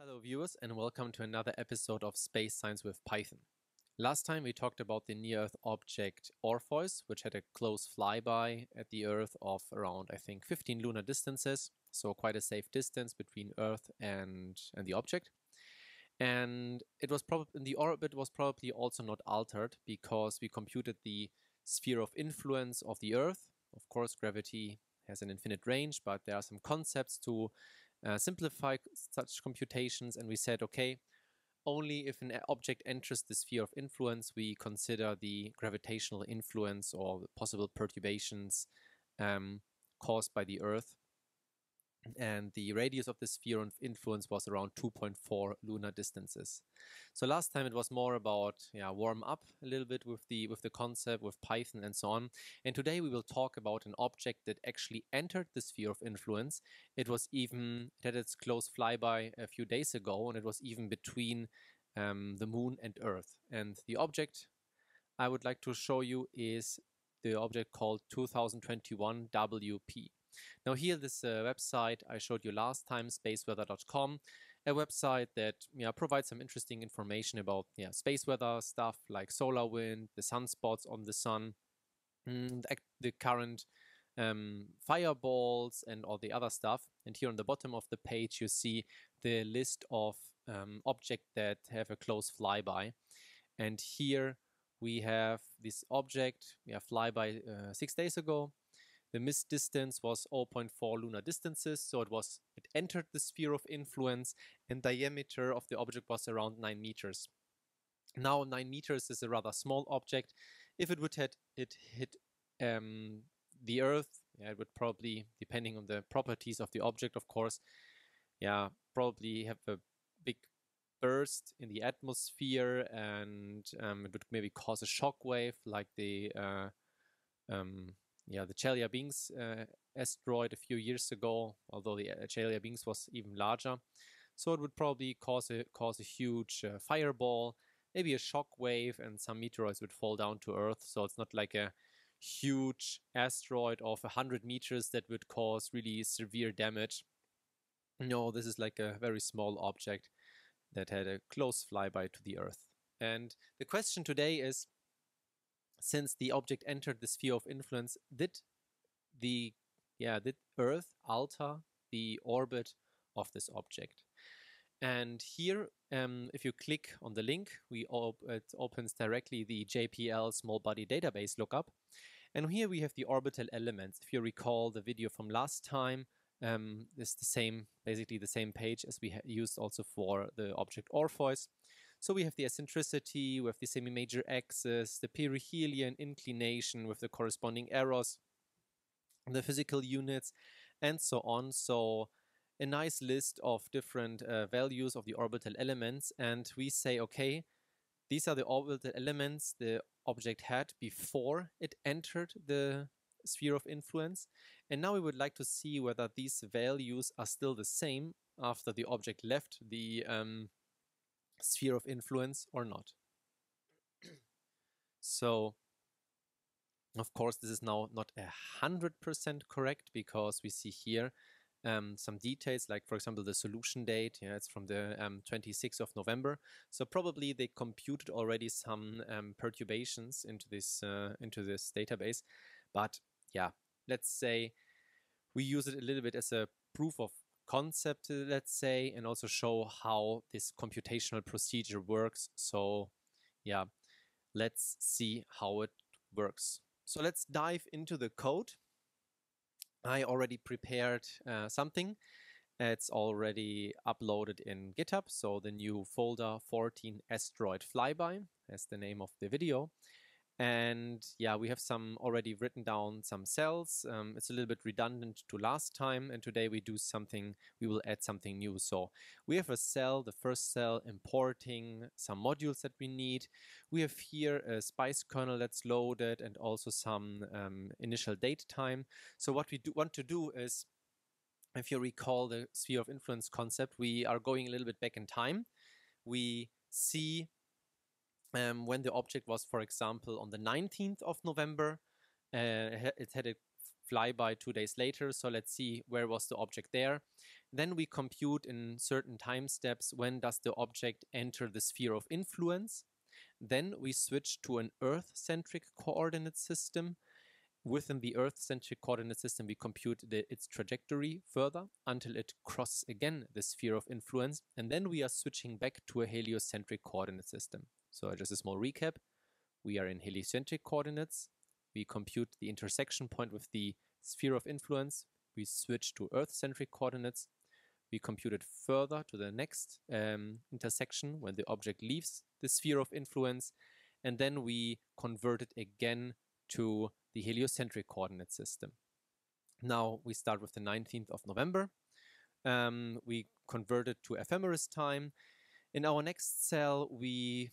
Hello viewers and welcome to another episode of Space Science with Python. Last time we talked about the near-Earth object Orpheus, which had a close flyby at the Earth of around, I think, 15 lunar distances, so quite a safe distance between Earth and the object. And the orbit was probably also not altered because we computed the sphere of influence of the Earth. Of course, gravity has an infinite range, but there are some concepts to simplify such computations, and we said, okay, only if an object enters the sphere of influence, we consider the gravitational influence or possible perturbations caused by the Earth. And the radius of the sphere of influence was around 2.4 lunar distances. So last time it was more about warm up a little bit with the concept, with Python and so on. And today we will talk about an object that actually entered the sphere of influence. It had its close flyby a few days ago, and it was even between the Moon and Earth. And the object I would like to show you is the object called 2021 WP. Now here, this website I showed you last time, spaceweather.com, a website that provides some interesting information about space weather stuff like solar wind, the sunspots on the sun, the current fireballs and all the other stuff. And here on the bottom of the page you see the list of objects that have a close flyby. And here we have this object, flyby 6 days ago. The missed distance was 0.4 lunar distances, so it entered the sphere of influence, and diameter of the object was around 9 meters. Now 9 meters is a rather small object. If it would hit the Earth, it would probably, depending on the properties of the object, of course, probably have a big burst in the atmosphere, and it would maybe cause a shock wave like the Chelyabinsk asteroid a few years ago, although the Chelyabinsk was even larger. So it would probably cause a huge fireball, maybe a shock wave, and some meteoroids would fall down to Earth. So it's not like a huge asteroid of 100 meters that would cause really severe damage. No, this is like a very small object that had a close flyby to the Earth. And the question today is, since the object entered the sphere of influence, did Earth alter the orbit of this object? And here, if you click on the link, it opens directly the JPL small body database lookup. And here we have the orbital elements. If you recall the video from last time, it's basically the same page as we used also for the object Orpheus. So we have the eccentricity, we have the semi-major axis, the perihelion inclination with the corresponding arrows, the physical units, and so on. So a nice list of different values of the orbital elements. And we say, okay, these are the orbital elements the object had before it entered the sphere of influence. And now we would like to see whether these values are still the same after the object left the sphere of influence or not. So, of course, this is now not 100% correct, because we see here some details, like, for example, the solution date. It's from the 26th of November. So probably they computed already some perturbations into this database. But let's say we use it a little bit as a proof of concept, let's say, and also show how this computational procedure works. So let's see how it works. So let's dive into the code. I already prepared something. It's already uploaded in GitHub. So the new folder 14 Asteroid Flyby is the name of the video. And we have already written down some cells. It's a little bit redundant to last time, and today we will add something new. So we have a cell, the first cell, importing some modules that we need. We have here a spice kernel that's loaded, and also some initial date time. So what we want to do is, if you recall the sphere of influence concept, we are going a little bit back in time. We see when the object was, for example, on the 19th of November, it had a flyby 2 days later. So let's see, where was the object there? Then we compute in certain time steps when does the object enter the sphere of influence. Then we switch to an Earth-centric coordinate system. Within the Earth-centric coordinate system, we compute its trajectory further until it crosses again the sphere of influence. And then we are switching back to a heliocentric coordinate system. So just a small recap. We are in heliocentric coordinates. We compute the intersection point with the sphere of influence. We switch to Earth-centric coordinates. We compute it further to the next intersection when the object leaves the sphere of influence. And then we convert it again to the heliocentric coordinate system. Now we start with the 19th of November. We convert it to ephemeris time. In our next cell, we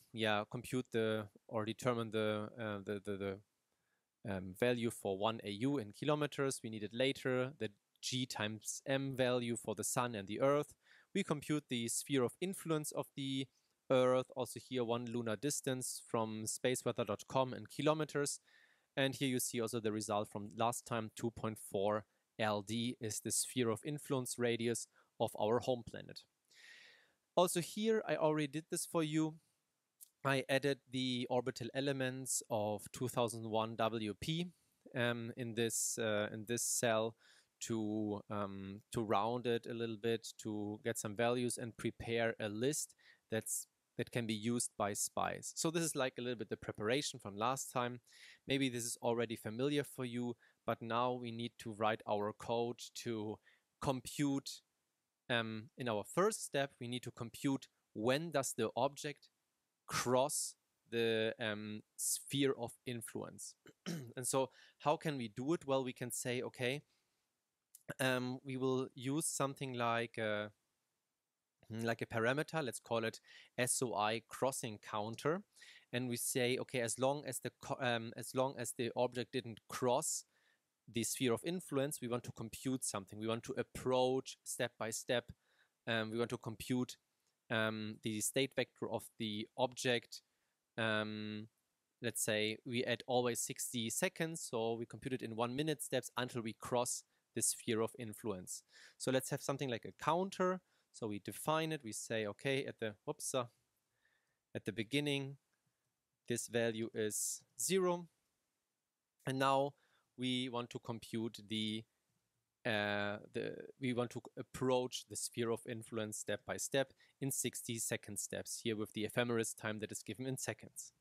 compute or determine the value for 1 AU in kilometers. We need it later. The G times M value for the Sun and the Earth. We compute the sphere of influence of the Earth. Also here, 1 lunar distance from spaceweather.com in kilometers. And here you see also the result from last time, 2.4 LD is the sphere of influence radius of our home planet. Also here, I already did this for you. I added the orbital elements of 2001 WP in this cell to round it a little bit, to get some values and prepare a list that can be used by spies. So this is like a little bit the preparation from last time. Maybe this is already familiar for you, but now we need to write our code to compute. In our first step, we need to compute when does the object cross the sphere of influence. And so how can we do it? Well, we can say, okay, we will use something like a parameter, let's call it SOI crossing counter, and we say, okay, as long as the object didn't cross the sphere of influence, we want to compute something. We want to approach step by step. We want to compute the state vector of the object. Let's say we add always 60 seconds, so we compute it in 1 minute steps until we cross the sphere of influence. So let's have something like a counter. So we define it. We say, okay, at the beginning, this value is 0, and now we want to compute we want to approach the sphere of influence step by step in 60-second steps, here with the ephemeris time that is given in seconds.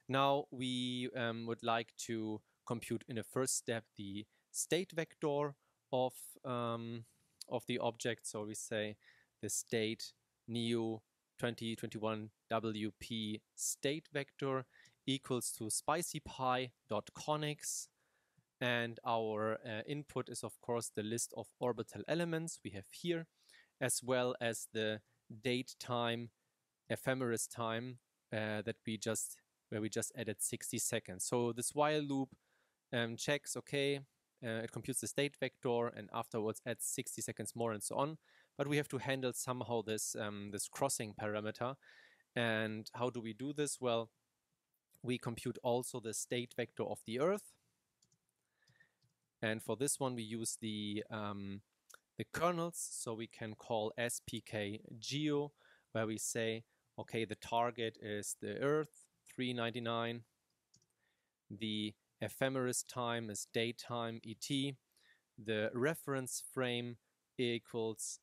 Now we would like to compute in a first step the state vector of the object. So we say the state neo 2021 WP state vector equals to spicypi.connix. And our input is, of course, the list of orbital elements we have here, as well as the date time, ephemeris time where we just added 60 seconds. So this while loop checks, okay, it computes the state vector and afterwards adds 60 seconds more and so on. But we have to handle somehow this crossing parameter. And how do we do this? Well, we compute also the state vector of the Earth. And for this one, we use the kernels. So we can call spk geo, where we say, okay, the target is the Earth, 399. The ephemeris time is datetime, ET. The reference frame equals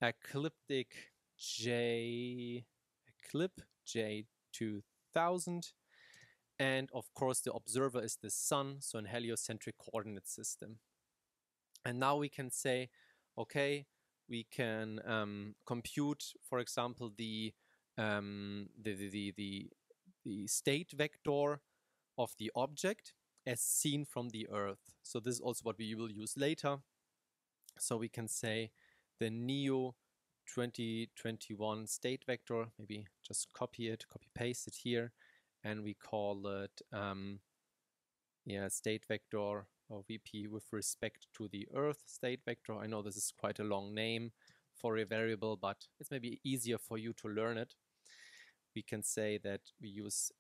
ecliptic J2000. And of course, the observer is the Sun, so an heliocentric coordinate system. And now we can say, okay, we can compute, for example, the state vector of the object as seen from the Earth. So this is also what we will use later. So we can say the NEO 2021 state vector, maybe just copy paste it here, and we call it state vector or VP with respect to the Earth state vector. I know this is quite a long name for a variable, but it's maybe easier for you to learn it. We can say that we use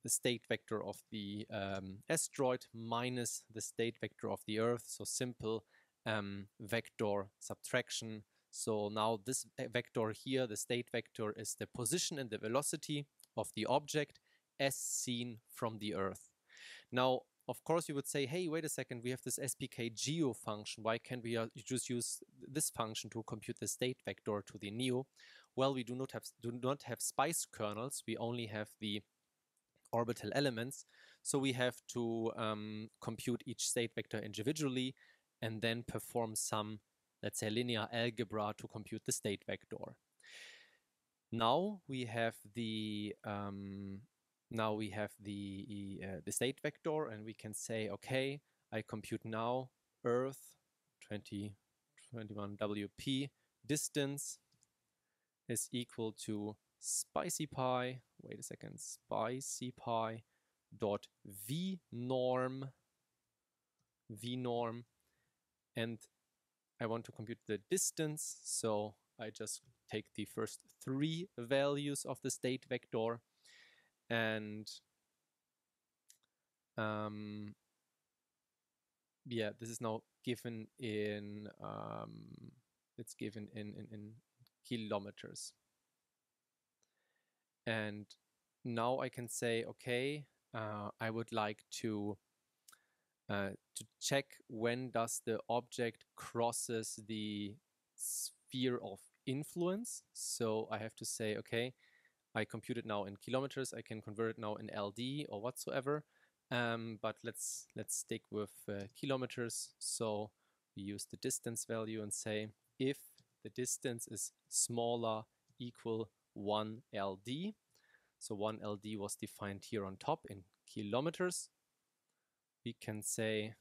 the state vector of the asteroid minus the state vector of the Earth, so simple vector subtraction. So now this vector here, the state vector, is the position and the velocity of the object as seen from the Earth. Now, of course, you would say, hey, wait a second, we have this SPK geo function. Why can't we just use this function to compute the state vector to the NEO? Well, we do not have spice kernels. We only have the orbital elements. So we have to compute each state vector individually and then perform some, let's say, linear algebra to compute the state vector. Now we have the the state vector, and we can say, okay, I compute now Earth 2021 WP distance is equal to spicy pi. Wait a second, spicy pi dot v norm, and I want to compute the distance, so I just take the first 3 values of the state vector, and yeah, this is now given in it's given in kilometers. And now I can say, okay, I would like to check when does the object crosses the sphere of influence. So I have to say, okay, I compute it now in kilometers. I can convert it now in LD or whatsoever. But let's stick with kilometers. So we use the distance value and say if the distance is smaller equal 1 LD. So 1 LD was defined here on top in kilometers. We can say,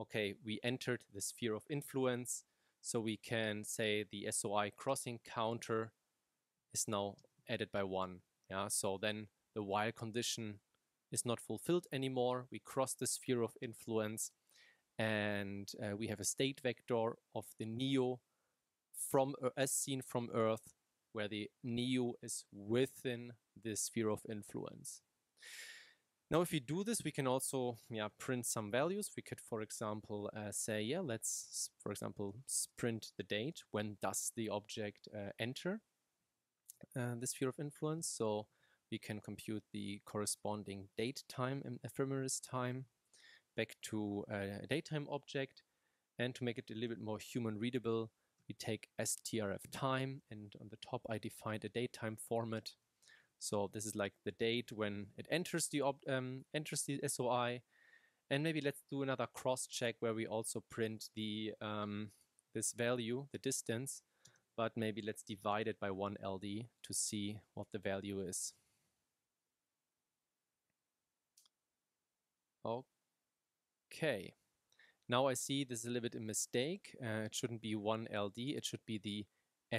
okay, we entered the sphere of influence. So we can say the SOI crossing counter is now added by 1. Yeah, so then the while condition is not fulfilled anymore. We cross the sphere of influence, and we have a state vector of the NEO from as seen from Earth, where the NEO is within the sphere of influence. Now, if we do this, we can also print some values. We could, for example, say, let's, for example, print the date. When does the object enter the sphere of influence? So we can compute the corresponding date time and ephemeris time back to a datetime object. And to make it a little bit more human readable, we take strf time, and on the top I defined a datetime format. So this is like the date when it enters the SOI. And maybe let's do another cross check where we also print the this value, the distance, but maybe let's divide it by 1 LD to see what the value is. Okay. Now I see this is a little bit a mistake. It shouldn't be 1 LD. It should be the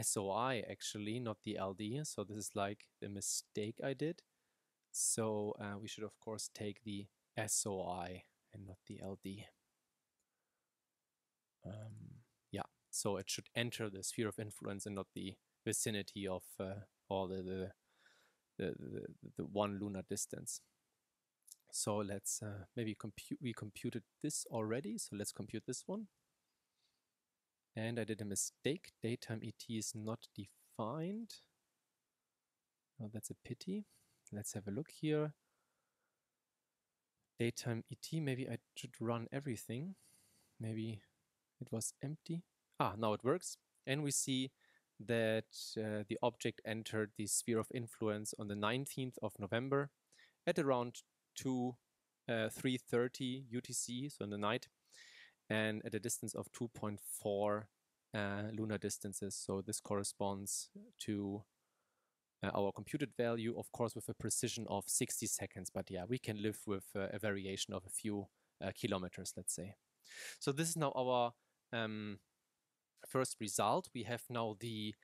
SOI actually, not the LD. So this is like the mistake I did. So we should of course take the SOI and not the LD. Yeah, so it should enter the sphere of influence and not the vicinity of or the 1 lunar distance. So let's maybe we computed this already. So let's compute this one. And I did a mistake. Datetime ET is not defined. Oh, that's a pity. Let's have a look here. Datetime ET, maybe I should run everything. Maybe it was empty. Ah, now it works. And we see that the object entered the sphere of influence on the 19th of November at around 3:30 UTC, so in the night, and at a distance of 2.4 lunar distances. So this corresponds to our computed value, of course, with a precision of 60 seconds. But yeah, we can live with a variation of a few kilometers, let's say. So this is now our first result. We have now the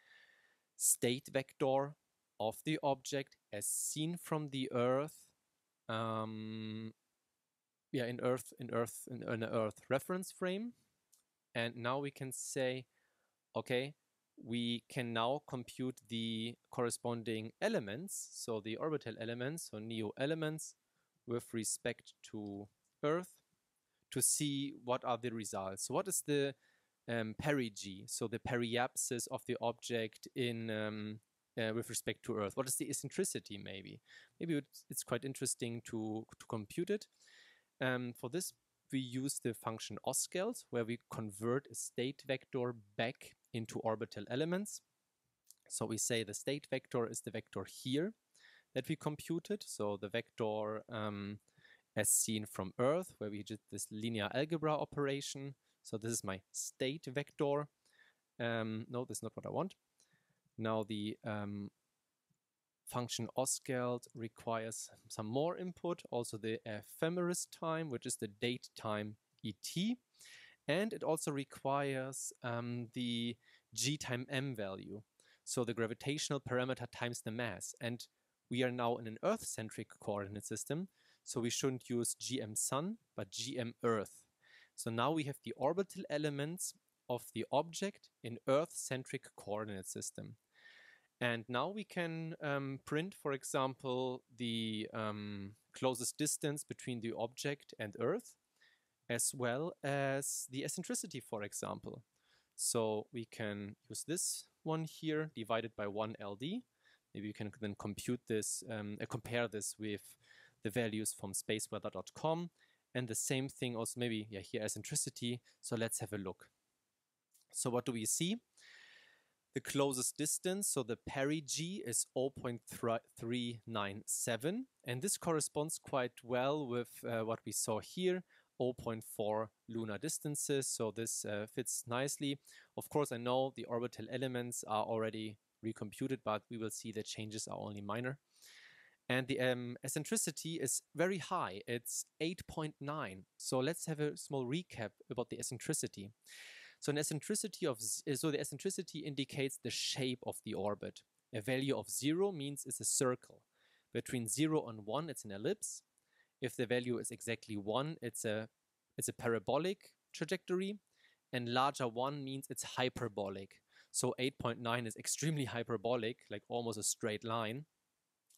state vector of the object as seen from the Earth. In an Earth reference frame. And now we can say, okay, we can now compute the corresponding elements, so the orbital elements, so NEO elements, with respect to Earth, to see what are the results. So what is the perigee, so the periapsis of the object in with respect to Earth. What is the eccentricity, maybe? Maybe it's quite interesting to compute it. For this, we use the function Oscelt, where we convert a state vector back into orbital elements. So we say the state vector is the vector here that we computed. So the vector as seen from Earth, where we did this linear algebra operation. So this is my state vector. No, this is not what I want. Now the function Oscelt requires some more input, also the ephemeris time, which is the date time et, and it also requires the g time m value, so the gravitational parameter times the mass. And we are now in an Earth-centric coordinate system, so we shouldn't use gm sun, but gm Earth. So now we have the orbital elements of the object in Earth-centric coordinate system. And now we can print, for example, the closest distance between the object and Earth, as well as the eccentricity, for example. So we can use this one here divided by 1 LD. Maybe you can then compute this, compare this with the values from spaceweather.com. And the same thing also, maybe, yeah, here eccentricity. So let's have a look. So what do we see? The closest distance, so the perigee, is 0.397, and this corresponds quite well with what we saw here, 0.4 lunar distances, so this fits nicely. Of course, I know the orbital elements are already recomputed, but we will see the changes are only minor. And the eccentricity is very high, it's 8.9. So let's have a small recap about the eccentricity. So the eccentricity indicates the shape of the orbit. A value of 0 means it's a circle. Between 0 and 1, it's an ellipse. If the value is exactly 1, it's a parabolic trajectory. And larger 1 means it's hyperbolic. So 8.9 is extremely hyperbolic, like almost a straight line,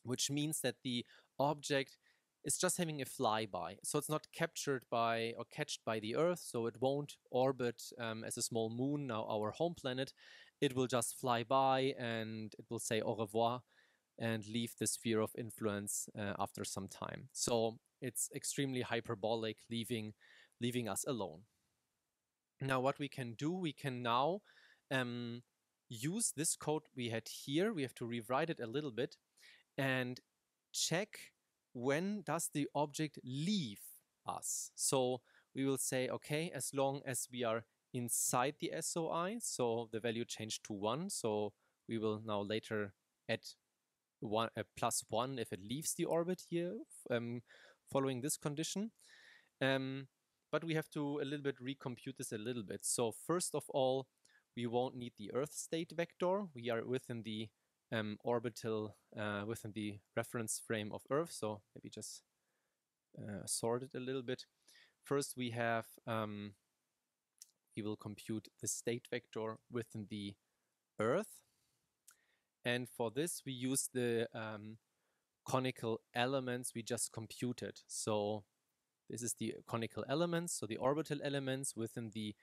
which means that the object is just having a flyby. So it's not captured by or catched by the Earth, so it won't orbit as a small moon, now our home planet. It will just fly by and it will say au revoir and leave the sphere of influence after some time. So it's extremely hyperbolic, leaving us alone. Now what we can do, we can now use this code we had here. We have to rewrite it a little bit and check when does the object leave us. So we will say, okay, as long as we are inside the SOI, so the value changed to 1, so we will now later add +1 if it leaves the orbit here, following this condition. But we have to a little bit recompute this a little bit. So first of all, we won't need the Earth state vector. We are within the orbital, within the reference frame of Earth. So maybe just sort it a little bit. First, we have, we will compute the state vector within the Earth. And for this, we use the conical elements we just computed. So this is the conical elements, so the orbital elements within the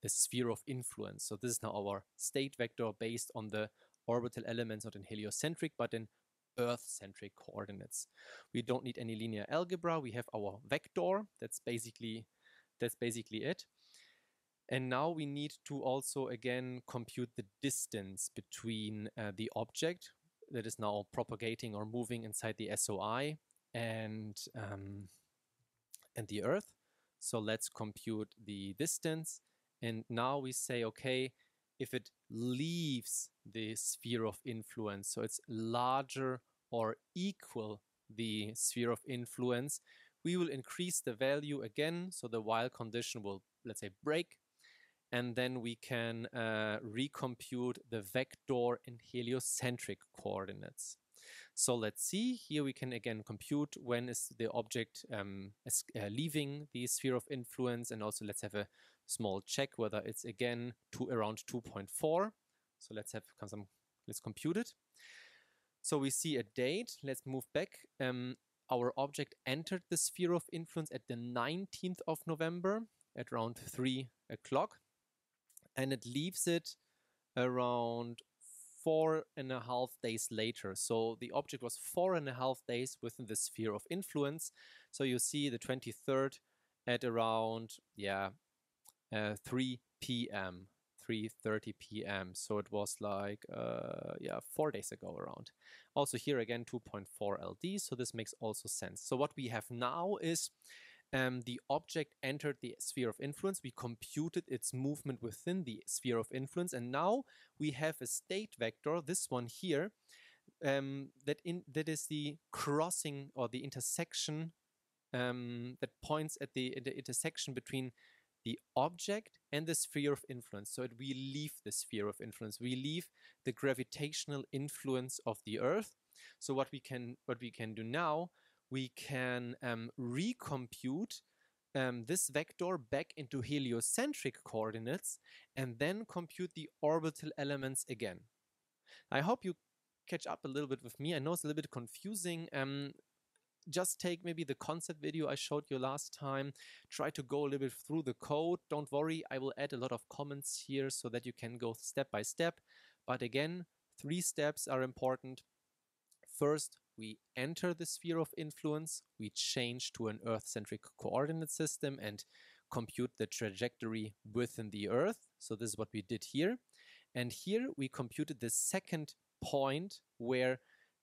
sphere of influence. So this is now our state vector based on the orbital elements, not in heliocentric, but in Earth-centric coordinates. We don't need any linear algebra. We have our vector. That's basically it. And now we need to also again compute the distance between the object that is now propagating or moving inside the SOI and the Earth. So let's compute the distance. And now we say, okay, if it leaves the sphere of influence, so it's larger or equal the sphere of influence, we will increase the value again. So the while condition will, let's say, break. And then we can recompute the vector in heliocentric coordinates. So let's see, here we can again compute when is the object leaving the sphere of influence, and also let's have a small check whether it's again around 2.4. So let's compute it. So we see a date, let's move back. Our object entered the sphere of influence at the 19th of November. at around 3 o'clock, and it leaves it around 4.5 days later. So the object was 4.5 days within the sphere of influence. So you see the 23rd at around 3 p.m. 3:30 p.m. So it was like 4 days ago around. Also here again 2.4 LD, so this makes also sense. So what we have now is the object entered the sphere of influence. We computed its movement within the sphere of influence, and now we have a state vector, this one here, that is the crossing or the intersection that points at the intersection between the object and the sphere of influence. So we leave the sphere of influence. We leave the gravitational influence of the Earth. So what we can do now, we can recompute this vector back into heliocentric coordinates and then compute the orbital elements again. I hope you catch up a little bit with me. I know it's a little bit confusing. Just take maybe the concept video I showed you last time, try to go a little bit through the code. Don't worry, I will add a lot of comments here so that you can go step by step. But again, 3 steps are important. First, we enter the sphere of influence, we change to an Earth-centric coordinate system and compute the trajectory within the Earth. So this is what we did here. And here we computed the second point where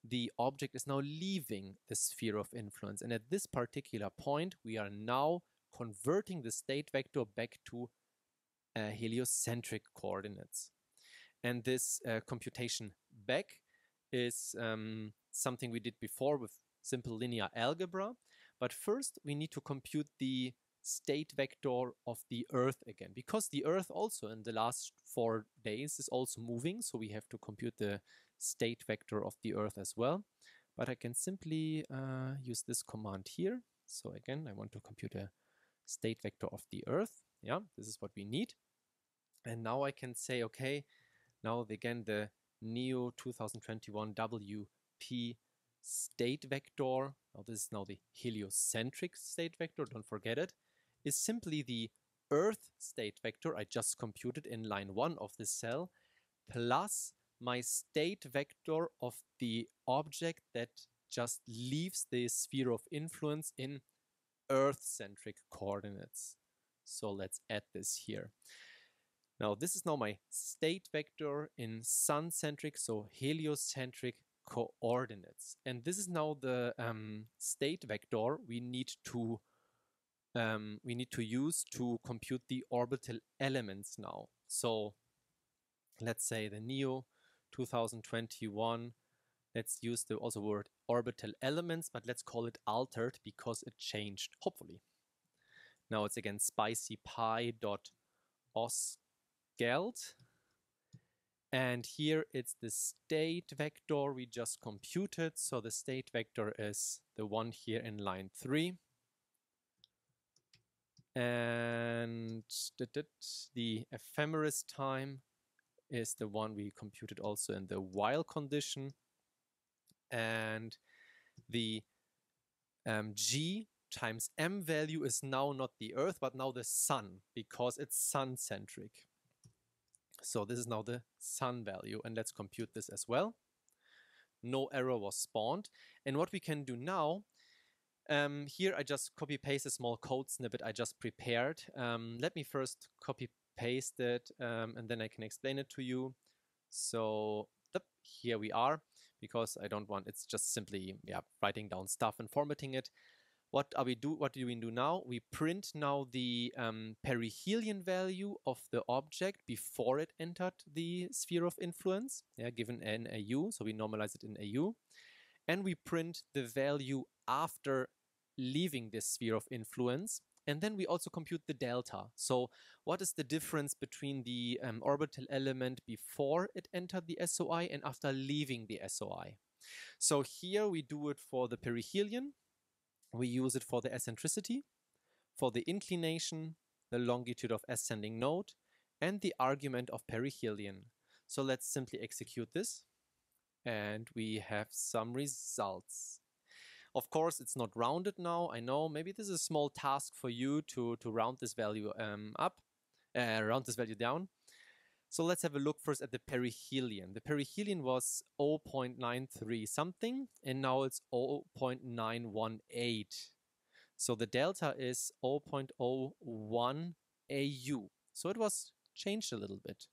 the object is now leaving the sphere of influence. And at this particular point, we are now converting the state vector back to heliocentric coordinates. And this computation back is something we did before with simple linear algebra. But first, we need to compute the state vector of the Earth again, because the Earth also in the last 4 days is also moving. So we have to compute the state vector of the Earth as well. But I can simply use this command here. So again, I want to compute a state vector of the Earth. Yeah, this is what we need. And now I can say, okay, now again, the NEO 2021 WP state vector, now this is now the heliocentric state vector, don't forget it, is simply the Earth state vector I just computed in line 1 of this cell, plus my state vector of the object that just leaves the sphere of influence in Earth-centric coordinates. So let's add this here. Now this is now my state vector in sun-centric, so heliocentric coordinates. And this is now the state vector we need to use to compute the orbital elements now. So let's say the NEO 2021, let's use the also word orbital elements, but let's call it altered because it changed, hopefully. Now it's again spicy pi.osgeld. And here it's the state vector we just computed. So the state vector is the one here in line 3. And the ephemeris time is the one we computed also in the while condition. And the G times M value is now not the Earth, but now the Sun, because it's sun-centric. So this is now the Sun value, and let's compute this as well. No error was spawned. And what we can do now, here I just copy-paste a small code snippet I just prepared. Let me first copy-paste it, and then I can explain it to you. So here we are, because I don't want, it's just simply writing down stuff and formatting it. What do we do now? We print now the perihelion value of the object before it entered the sphere of influence, given an AU, so we normalize it in AU. And we print the value after leaving this sphere of influence. And then we also compute the delta. So what is the difference between the orbital element before it entered the SOI and after leaving the SOI? So here we do it for the perihelion. We use it for the eccentricity, for the inclination, the longitude of ascending node, and the argument of perihelion. So let's simply execute this, and we have some results. Of course, it's not rounded now. I know maybe this is a small task for you to round this value round this value down. So let's have a look first at the perihelion. The perihelion was 0.93 something, and now it's 0.918. So the delta is 0.01 AU. So it was changed a little bit.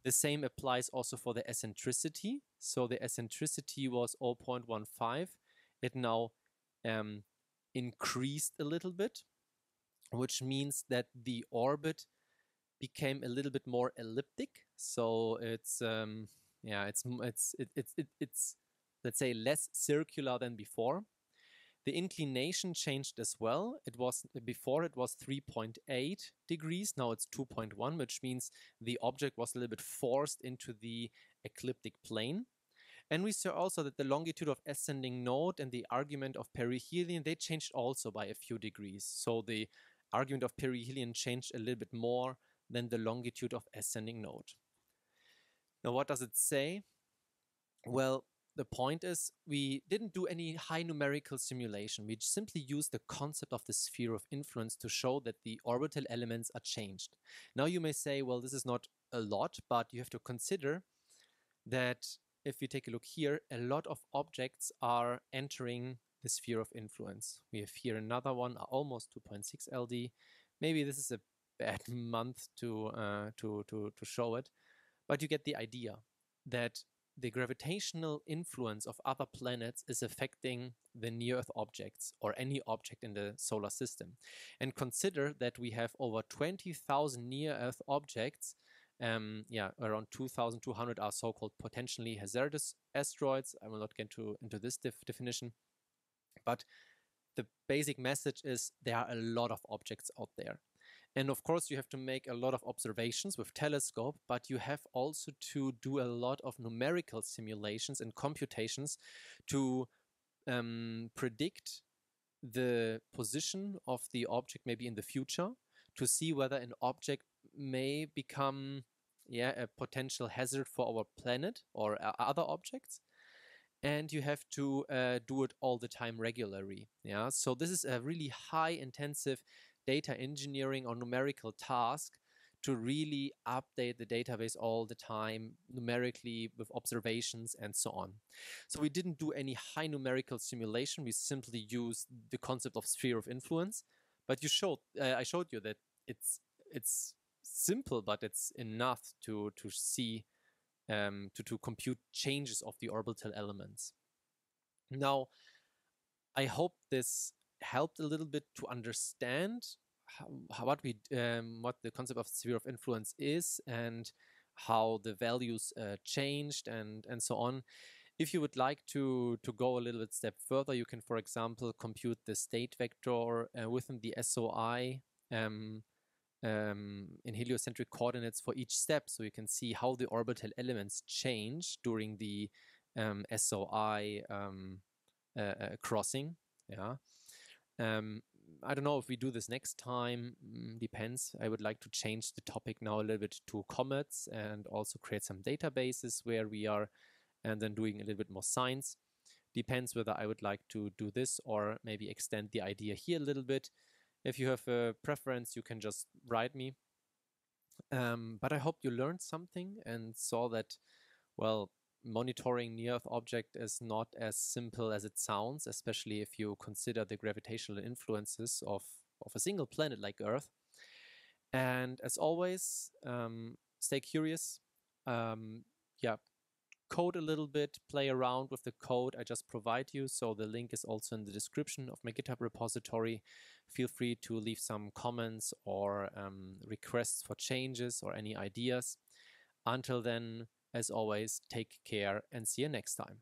The same applies also for the eccentricity. So the eccentricity was 0.15. It now increased a little bit, which means that the orbit became a little bit more elliptic. So it's let's say less circular than before. The inclination changed as well. It was before it was 3.8 degrees. Now it's 2.1, which means the object was a little bit forced into the ecliptic plane. And we saw also that the longitude of ascending node and the argument of perihelion, they changed also by a few degrees. So the argument of perihelion changed a little bit more than the longitude of ascending node. Now, what does it say? Well, the point is we didn't do any high numerical simulation. We simply used the concept of the sphere of influence to show that the orbital elements are changed. Now you may say, well, this is not a lot, but you have to consider that if we take a look here, a lot of objects are entering the sphere of influence. We have here another one, almost 2.6 LD. Maybe this is a bad month to show it, but you get the idea that the gravitational influence of other planets is affecting the near-Earth objects or any object in the solar system. And consider that we have over 20,000 near-Earth objects. Around 2,200 are so-called potentially hazardous asteroids. I will not get into this definition. But the basic message is there are a lot of objects out there. And of course, you have to make a lot of observations with telescope, but you have also to do a lot of numerical simulations and computations to predict the position of the object maybe in the future, to see whether an object may become a potential hazard for our planet or other objects. And you have to do it all the time regularly. So this is a really high intensive data engineering or numerical task to really update the database all the time numerically with observations and so on. So we didn't do any high numerical simulation. We simply used the concept of sphere of influence. But I showed you that it's simple, but it's enough to see to compute changes of the orbital elements. Now, I hope this helped a little bit to understand what the concept of sphere of influence is and how the values changed and so on. If you would like to go a little bit step further, you can, for example, compute the state vector within the SOI in heliocentric coordinates for each step, so you can see how the orbital elements change during the SOI crossing. I don't know if we do this next time, depends. I would like to change the topic now a little bit to comets and also create some databases where we are and then doing a little bit more science. Depends whether I would like to do this or maybe extend the idea here a little bit. If you have a preference, you can just write me. But I hope you learned something and saw that, well, monitoring near-Earth object is not as simple as it sounds, especially if you consider the gravitational influences of a single planet like Earth. And as always, stay curious. Code a little bit, play around with the code I just provide you. So the link is also in the description of my GitHub repository. Feel free to leave some comments or requests for changes or any ideas. Until then, as always, take care and see you next time.